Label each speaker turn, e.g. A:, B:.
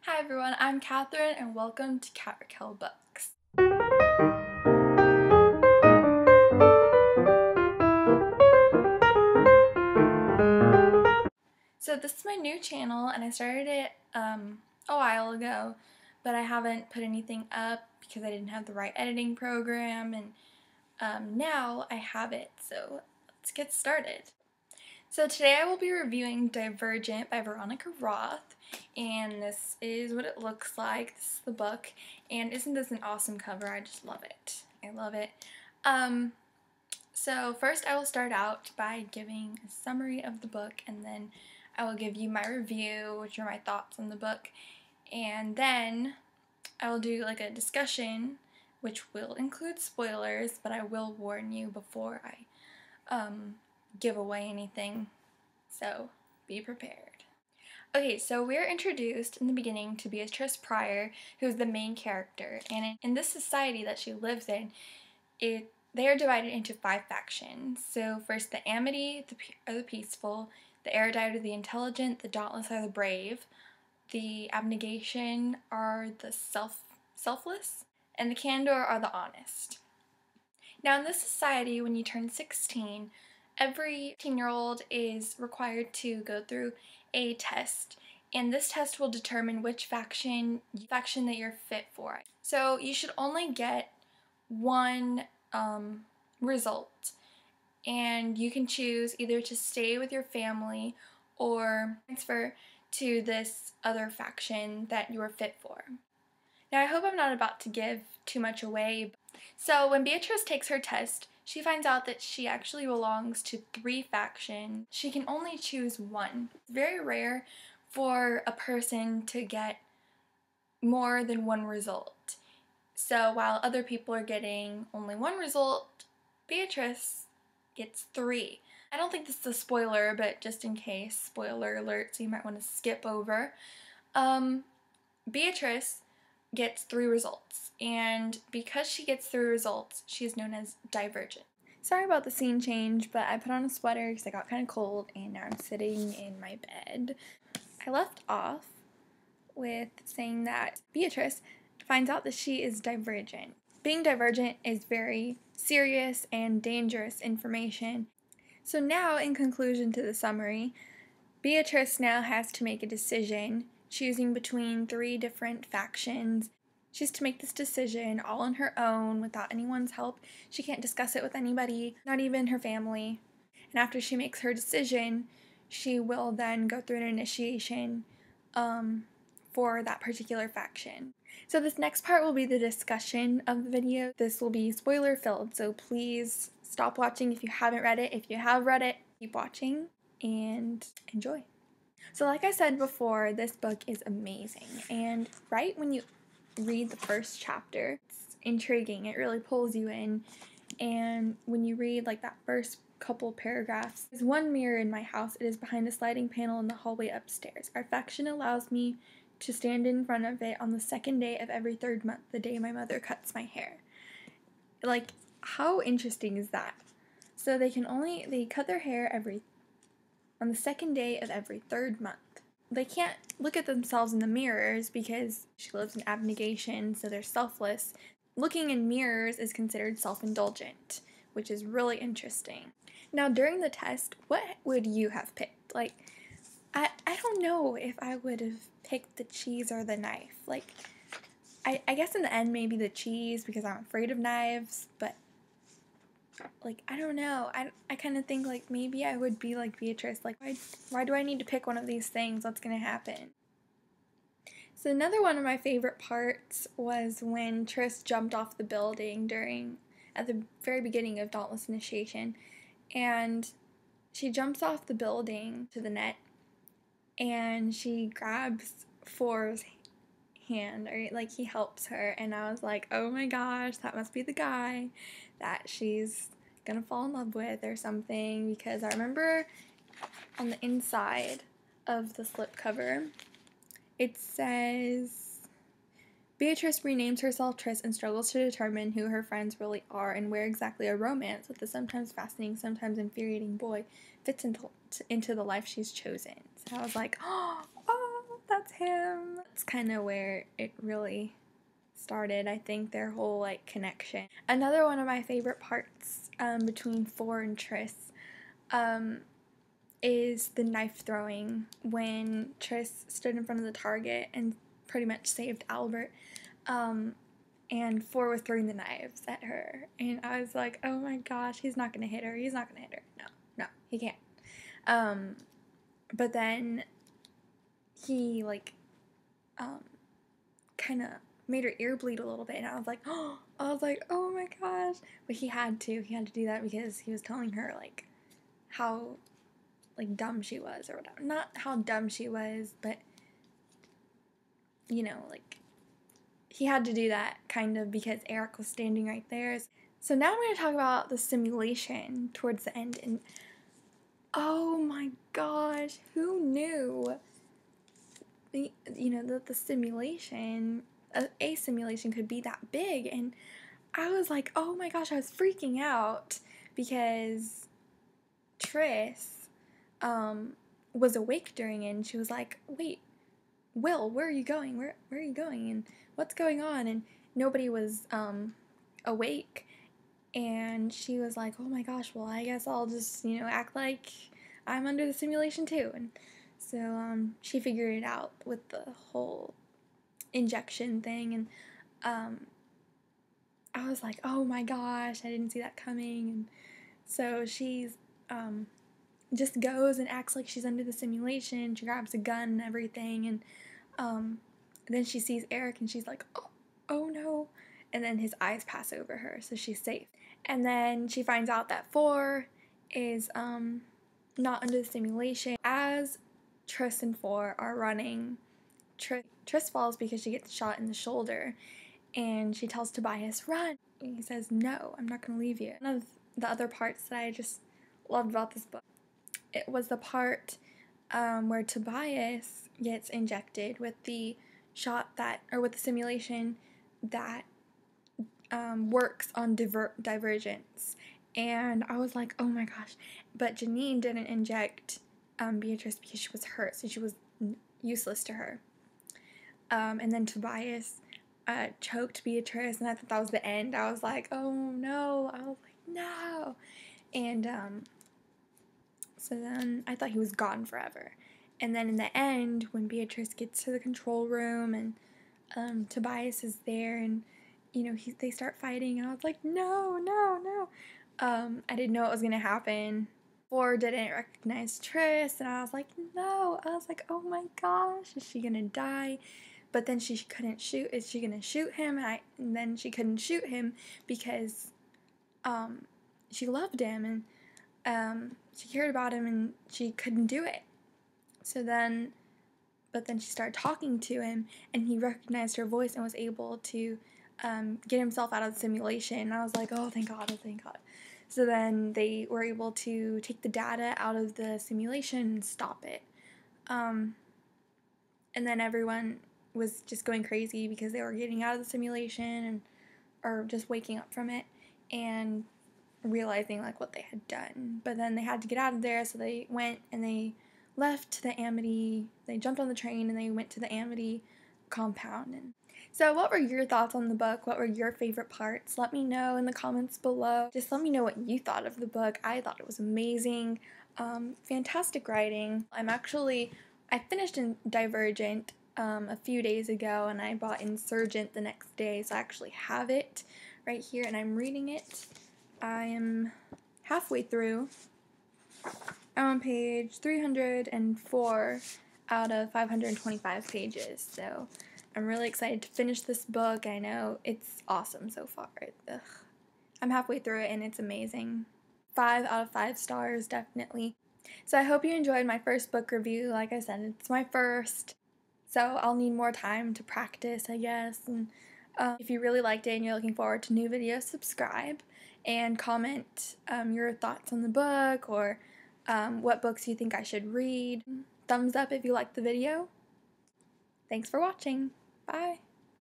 A: Hi everyone, I'm Catherine and welcome to Cat Raquel Books. So this is my new channel and I started it a while ago, but I haven't put anything up because I didn't have the right editing program, and now I have it, so let's get started. So today I will be reviewing Divergent by Veronica Roth, and this is what it looks like. This is the book, and isn't this an awesome cover? I just love it. I love it. So first I will start out by giving a summary of the book, and then I will give you my review, which are my thoughts on the book, and then I will do like a discussion, which will include spoilers, but I will warn you before I give away anything, so be prepared. Okay, so we're introduced in the beginning to Beatrice Pryor, who's the main character, and in this society that she lives in, they are divided into 5 factions. So first, the Amity are the peaceful, the Erudite are the intelligent, the Dauntless are the brave, the Abnegation are the selfless, and the Candor are the honest. Now in this society, when you turn 16, every 18-year-old is required to go through a test, and this test will determine which faction that you're fit for. So you should only get one result, and you can choose either to stay with your family or transfer to this other faction that you are fit for. Now I hope I'm not about to give too much away. So when Beatrice takes her test, she finds out that she actually belongs to 3 factions. She can only choose one. It's very rare for a person to get more than one result. So while other people are getting only 1 result, Beatrice gets 3. I don't think this is a spoiler, but just in case, spoiler alert, so you might want to skip over. Beatrice gets 3 results, and because she gets 3 results, she's known as Divergent. Sorry about the scene change, but I put on a sweater because I got kind of cold, and now I'm sitting in my bed. I left off with saying that Beatrice finds out that she is divergent. Being divergent is very serious and dangerous information. So now, in conclusion to the summary, Beatrice now has to make a decision, choosing between 3 different factions. She's to make this decision all on her own without anyone's help. She can't discuss it with anybody, not even her family. And after she makes her decision, she will then go through an initiation for that particular faction. So this next part will be the discussion of the video. This will be spoiler filled, so please stop watching if you haven't read it. If you have read it, keep watching and enjoy. So like I said before, this book is amazing, and right when you read the first chapter, it's intriguing. It really pulls you in, and when you read like that first couple paragraphs, there's one mirror in my house. It is behind a sliding panel in the hallway upstairs. Our faction allows me to stand in front of it on the 2nd day of every 3rd month, the day my mother cuts my hair. Like, how interesting is that? So they cut their hair on the 2nd day of every 3rd month. They can't look at themselves in the mirrors because she lives in abnegation, so they're selfless. Looking in mirrors is considered self-indulgent, which is really interesting. Now, during the test, what would you have picked? Like, I don't know if I would have picked the cheese or the knife. Like, I guess in the end maybe the cheese because I'm afraid of knives, but like, I don't know. I kind of think like maybe I would be like Beatrice. Like, why do I need to pick one of these things? What's gonna happen? So another one of my favorite parts was when Triss jumped off the building at the very beginning of Dauntless Initiation, and she jumps off the building to the net, and she grabs For's hand, or like he helps her, and I was like, oh my gosh, that must be the guy that she's gonna fall in love with or something, because I remember on the inside of the slipcover it says, Beatrice renames herself Triss and struggles to determine who her friends really are and where exactly a romance with the sometimes fascinating, sometimes infuriating boy fits into the life she's chosen. So I was like, oh, that's that's him. That's kind of where it really started, I think, their whole like connection. Another one of my favorite parts between For and Tris is the knife throwing, when Tris stood in front of the target and pretty much saved Albert, and For was throwing the knives at her, and I was like, oh my gosh, he's not gonna hit her, no, he can't. But then he like kind of made her ear bleed a little bit, and I was like, oh my gosh. But he had to do that because he was telling her like how like dumb she was or whatever. Not how dumb she was, but you know, like he had to do that kind of because Eric was standing right there. So now I'm going to talk about the simulation towards the end, and oh my gosh, who knew that the simulation, a simulation could be that big? And I was like, oh my gosh, I was freaking out because Tris was awake during it, and she was like, wait, Will, where are you going? Where are you going? And what's going on? And nobody was awake, and she was like, oh my gosh, well, I guess I'll just, act like I'm under the simulation too. And so she figured it out with the whole injection thing, and I was like, oh my gosh, I didn't see that coming. And so she's just goes and acts like she's under the simulation. She grabs a gun and everything, and then she sees Eric, and she's like, oh no, and then his eyes pass over her, so she's safe. And then she finds out that For is not under the simulation. As Tris and For are running, Tris falls because she gets shot in the shoulder, and she tells Tobias, run. And he says, no, I'm not going to leave you. One of the other parts that I just loved about this book, it was the part where Tobias gets injected with the with the simulation that works on divergence. And I was like, oh my gosh. But Janine didn't inject Beatrice because she was hurt, so she was useless to her. And then Tobias choked Beatrice, and I thought that was the end. I was like, oh no. I was like, no. And so then I thought he was gone forever. And then in the end, when Beatrice gets to the control room, and Tobias is there, and they start fighting, and I was like, no. I didn't know it was gonna happen. For didn't recognize Tris, and I was like, no. I was like, oh my gosh, is she gonna die? But then she couldn't shoot. Is she gonna shoot him? And then she couldn't shoot him because she loved him, and she cared about him, and she couldn't do it. But then she started talking to him, and he recognized her voice and was able to get himself out of the simulation. And I was like, oh, thank God. So then they were able to take the data out of the simulation and stop it. And then everyone was just going crazy because they were getting out of the simulation or just waking up from it and realizing like what they had done. But then they had to get out of there, so they went and they left to the Amity. They jumped on the train and they went to the Amity compound. And so what were your thoughts on the book? What were your favorite parts? Let me know in the comments below. Just let me know what you thought of the book. I thought it was amazing. Fantastic writing. I finished in Divergent a few days ago, and I bought Insurgent the next day, so I actually have it right here, and I'm reading it. I am halfway through. I'm on page 304 out of 525 pages, so I'm really excited to finish this book. I know it's awesome so far. Ugh. I'm halfway through it, and it's amazing. 5 out of 5 stars, definitely. So I hope you enjoyed my first book review. Like I said, it's my first, so I'll need more time to practice, I guess. And if you really liked it and you're looking forward to new videos, subscribe and comment your thoughts on the book, or what books you think I should read. Thumbs up if you liked the video. Thanks for watching. Bye.